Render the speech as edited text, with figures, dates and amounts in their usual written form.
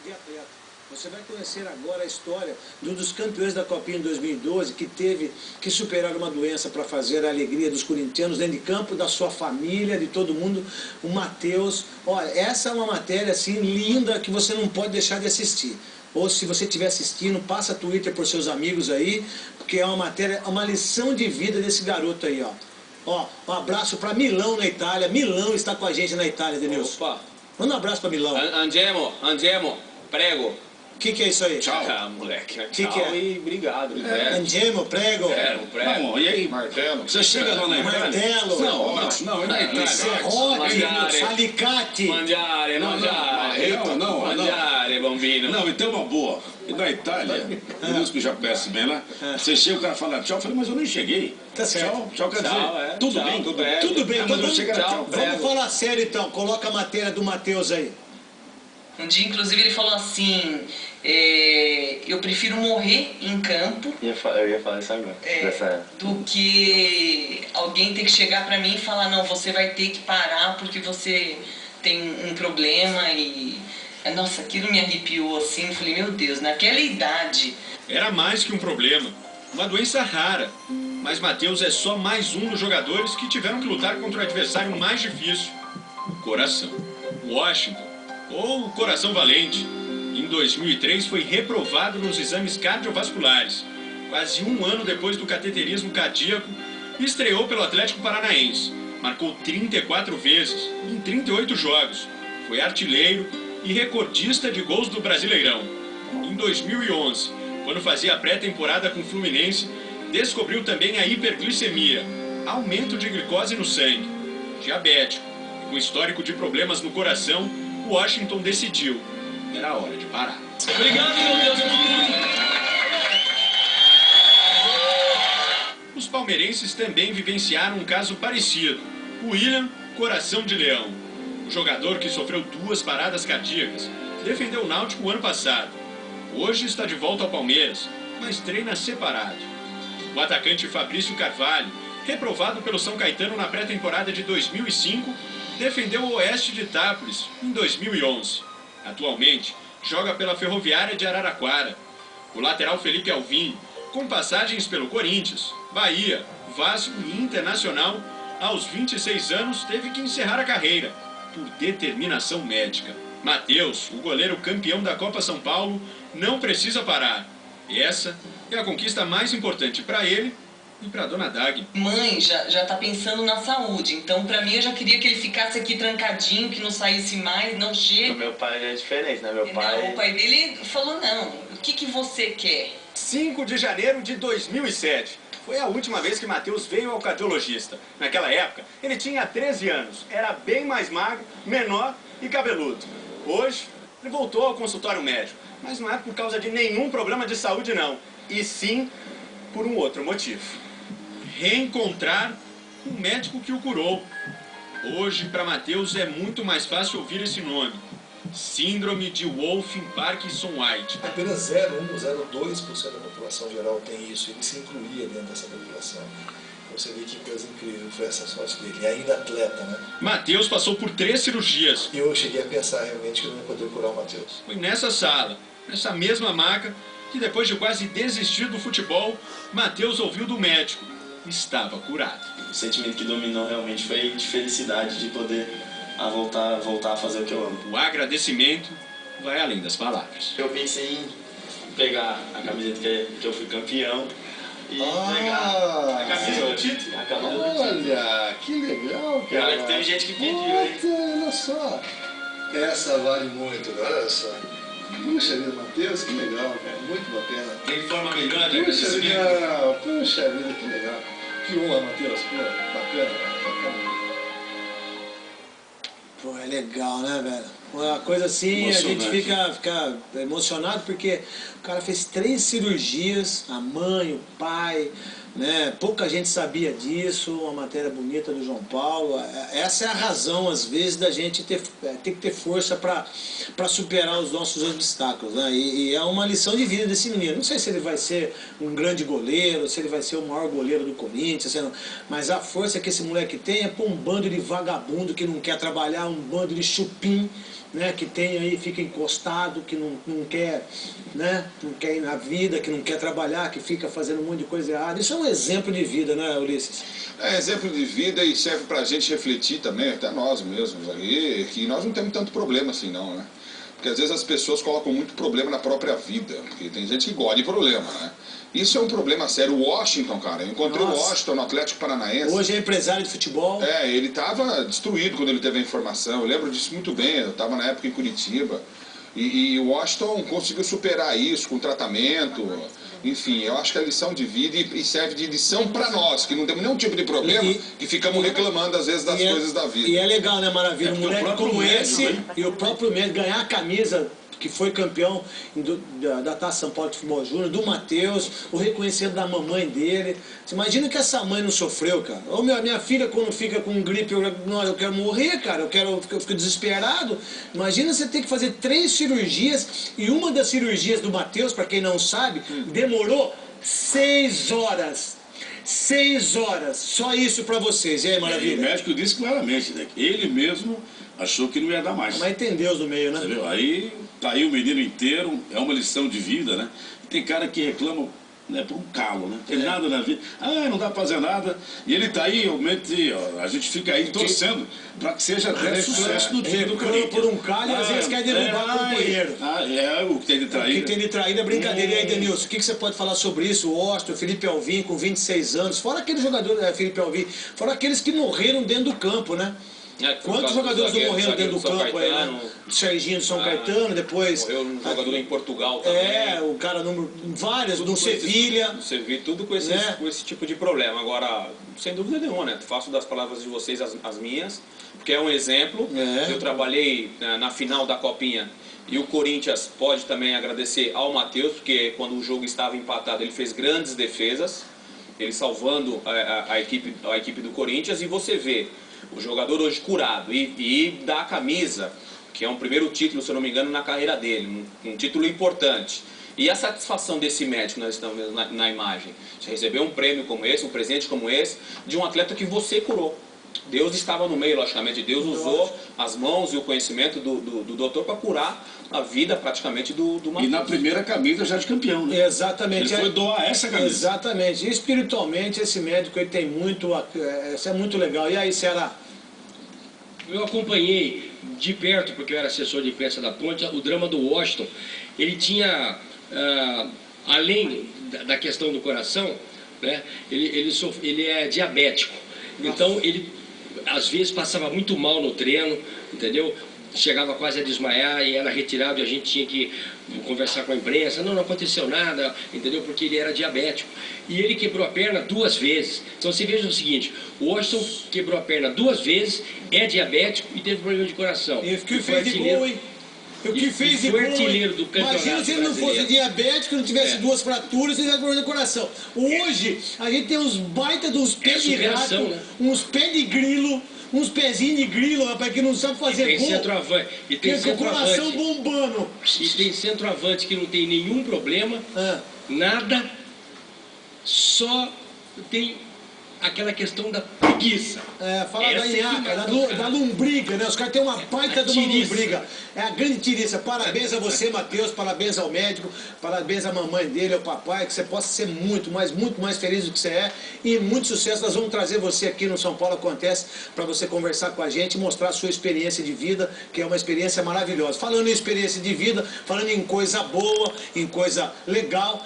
de atleta. Você vai conhecer agora a história de um dos campeões da Copinha em 2012, que teve que superar uma doença para fazer a alegria dos corintianos dentro de campo, da sua família, de todo mundo, o Matheus. Olha, essa é uma matéria assim linda que você não pode deixar de assistir. Ou se você estiver assistindo, passa Twitter por seus amigos aí, porque é uma matéria, uma lição de vida desse garoto aí, ó. Ó, um abraço para Milão na Itália. Milão está com a gente na Itália, Denilson. Opa. Manda um abraço para Milão. Andiamo, prego. O que é isso aí? Tchau. Ah, moleque. Que Tchau é? e obrigado. Andiamo, prego. Prego. Não, e aí, martelo? Você chega lá na Itália? Martelo. Não, é na Itália. Serrote, salicate. Mangiare. Mangiare, bambino. Não, então uma boa. E na Itália, Deus que já peço bem lá, você chega, o cara fala tchau, eu falei, mas eu nem cheguei. Tá certo. Tchau quer dizer, tudo bem, tudo bem. Tudo bem, mas eu chegar, tchau. Vamos falar sério então, coloca a matéria do Matheus aí. Um dia, inclusive, ele falou assim, eu prefiro morrer em campo Eu ia falar isso agora. do que alguém ter que chegar pra mim e falar, não, você vai ter que parar porque você tem um problema e... Nossa, aquilo me arrepiou assim, falei, meu Deus, naquela idade... Era mais que um problema, uma doença rara. Mas Matheus é só mais um dos jogadores que tiveram que lutar contra o adversário mais difícil, o coração. Washington, ou o coração valente, em 2003 foi reprovado nos exames cardiovasculares. Quase um ano depois do cateterismo cardíaco, estreou pelo Atlético Paranaense. Marcou 34 vezes, em 38 jogos. Foi artilheiro e recordista de gols do Brasileirão. Em 2011, quando fazia a pré-temporada com o Fluminense, descobriu também a hiperglicemia, aumento de glicose no sangue. Diabético e com histórico de problemas no coração, Washington decidiu. Era hora de parar. Obrigado, meu Deus. Os palmeirenses também vivenciaram um caso parecido. O William, coração de leão. O jogador que sofreu 2 paradas cardíacas, defendeu o Náutico ano passado. Hoje está de volta ao Palmeiras, mas treina separado. O atacante Fabrício Carvalho, reprovado pelo São Caetano na pré-temporada de 2005, defendeu o Oeste de Itápolis em 2011. Atualmente, joga pela Ferroviária de Araraquara. O lateral Felipe Alvim, com passagens pelo Corinthians, Bahia, Vasco e Internacional, aos 26 anos teve que encerrar a carreira, por determinação médica. Matheus, o goleiro campeão da Copa São Paulo, não precisa parar. E essa é a conquista mais importante para ele e para dona Dag. Mãe já tá pensando na saúde, então pra mim eu já queria que ele ficasse aqui trancadinho, que não saísse mais, não chega. O meu pai é diferente, né? Meu pai... Não, o pai dele falou, não, o que você quer? 5 de janeiro de 2007. Foi a última vez que Matheus veio ao cardiologista. Naquela época, ele tinha 13 anos, era bem mais magro, menor e cabeludo. Hoje, ele voltou ao consultório médico, mas não é por causa de nenhum problema de saúde não, e sim por um outro motivo. Reencontrar o médico que o curou. Hoje, para Matheus, é muito mais fácil ouvir esse nome. Síndrome de Wolff-Parkinson-White. Apenas 0,2% da população geral tem isso. Ele se incluía dentro dessa população. Você vê que coisa incrível foi essa sorte dele. E ainda atleta, né? Matheus passou por 3 cirurgias. E eu cheguei a pensar realmente que eu não ia poder curar o Matheus. Foi nessa sala, nessa mesma maca, que depois de quase desistir do futebol, Matheus ouviu do médico. Estava curado. O sentimento que dominou realmente foi de felicidade, de poder voltar a fazer o que eu amo. O agradecimento vai além das palavras. Eu pensei em pegar a camiseta que eu fui campeão e pegar a camisa do título. Olha, que legal, cara. Olha que teve gente que pediu, hein? Olha só. Essa vale muito, olha só. Puxa vida, Matheus, que legal, cara. Muito bacana. Tem forma melhor de Puxa agradecimento? vida, puxa vida, que legal. Que honra, Matheus. Pô, bacana, bacana. Pô, é legal, né, velho? Uma coisa assim, a gente fica emocionado porque o cara fez 3 cirurgias, a mãe, o pai, né? Pouca gente sabia disso, uma matéria bonita do João Paulo. Essa é a razão, às vezes, da gente ter que ter força para superar os nossos obstáculos, né? E é uma lição de vida desse menino. Não sei se ele vai ser um grande goleiro, se ele vai ser o maior goleiro do Corinthians, mas a força que esse moleque tem é pôr um bando de vagabundo que não quer trabalhar, um bando de chupim, né, que tem aí, fica encostado, que não quer, né, não quer ir na vida, que não quer trabalhar, que fica fazendo um monte de coisa errada. Isso é um exemplo de vida, né, Ulisses? É exemplo de vida e serve pra gente refletir também, até nós mesmos aí, que nós não temos tanto problema assim não, né? Porque às vezes as pessoas colocam muito problema na própria vida, porque tem gente que gosta de problema, né? Isso é um problema sério. O Washington, cara, eu encontrei o Washington no Atlético Paranaense. Hoje é empresário de futebol. É, ele estava destruído quando ele teve a informação, eu lembro disso muito bem, eu estava na época em Curitiba. E o Washington conseguiu superar isso com tratamento, enfim, eu acho que é lição de vida e serve de lição para nós, que não temos nenhum tipo de problema, que ficamos reclamando às vezes das coisas da vida. E é legal, né, Maravilha? Um moleque como esse, e o próprio médico ganhar a camisa que foi campeão da Taça São Paulo de Futebol Júnior, do Matheus, o reconhecimento da mamãe dele. Você imagina que essa mãe não sofreu, cara? Ou minha filha, quando fica com gripe, eu quero morrer, cara, eu fico desesperado. Imagina você ter que fazer 3 cirurgias, e uma das cirurgias do Matheus, para quem não sabe, demorou 6 horas. 6 horas, só isso pra vocês. E aí, Maravilha? E o médico disse claramente, né, que ele mesmo achou que não ia dar mais. Mas tem Deus no meio, né? Entendeu? Aí tá aí o menino inteiro, é uma lição de vida, né? Tem cara que reclama, né, por um calo, né? Tem nada na vida, não dá pra fazer nada. E ele tá aí, realmente, ó, a gente fica aí torcendo pra que seja até sucesso no time do Corinthians. Por um calo e às vezes quer derrubar o companheiro. O que tem de traída. O que tem de traída é brincadeira. E aí, Denilson, o que você pode falar sobre isso? O Washington, o Felipe Alvim com 26 anos, fora aquele jogador, Felipe Alvim, fora aqueles que morreram dentro do campo, né? Quantos jogadores não morreram dentro do campo aí, né? O Serginho do São Caetano, depois... Morreu um jogador em Portugal também. O cara, vários, no Sevilha. No Sevilha, tudo com esse tipo de problema. Agora, sem dúvida nenhuma, né? Faço das palavras de vocês as minhas, porque é um exemplo. Eu trabalhei na final da Copinha e o Corinthians pode também agradecer ao Matheus, porque quando o jogo estava empatado, ele fez grandes defesas, ele salvando a equipe do Corinthians, e você vê o jogador hoje curado e dá a camisa, que é um primeiro título, se eu não me engano, na carreira dele, um título importante. E a satisfação desse médico, nós estamos na imagem, de receber um prêmio como esse, um presente como esse, de um atleta que você curou. Deus estava no meio, logicamente, Deus usou as mãos e o conhecimento do doutor para curar a vida praticamente do Matheus. E na primeira camisa já de campeão, né? Exatamente. Ele foi doar essa camisa. Exatamente. E espiritualmente esse médico ele tem muito, isso é muito legal. E aí, Ceará? Eu acompanhei de perto, porque eu era assessor de imprensa da Ponte, o drama do Washington. Ele tinha, além da questão do coração, né, ele é diabético. Então ele às vezes passava muito mal no treino, entendeu? Chegava quase a desmaiar e era retirado e a gente tinha que conversar com a imprensa. Não aconteceu nada, entendeu? Porque ele era diabético. E ele quebrou a perna 2 vezes. Então você veja o seguinte, o Washington quebrou a perna 2 vezes, é diabético e teve problema de coração. E que fez de gol, hein? O que fez de gol, artilheiro do campeonato. Imagina se ele não fosse diabético, não tivesse 2 fraturas e tivesse problema de coração. Hoje, a gente tem uns baita de uns pés de rato, né? Uns pés de grilo, uns pezinhos de grilo, rapaz, que não sabe fazer gol. E tem centroavante. E tem com o coração bombando. E tem centroavante que não tem nenhum problema, nada, só tem aquela questão da preguiça. Fala da nhaca, da lombriga, né? Os caras têm uma baita de uma lombriga. É a grande tiriça. Parabéns a você, Matheus, parabéns ao médico, parabéns à mamãe dele, ao papai, que você possa ser muito mais feliz do que você é. E muito sucesso. Nós vamos trazer você aqui no São Paulo Acontece para você conversar com a gente e mostrar a sua experiência de vida, que é uma experiência maravilhosa. Falando em experiência de vida, falando em coisa boa, em coisa legal.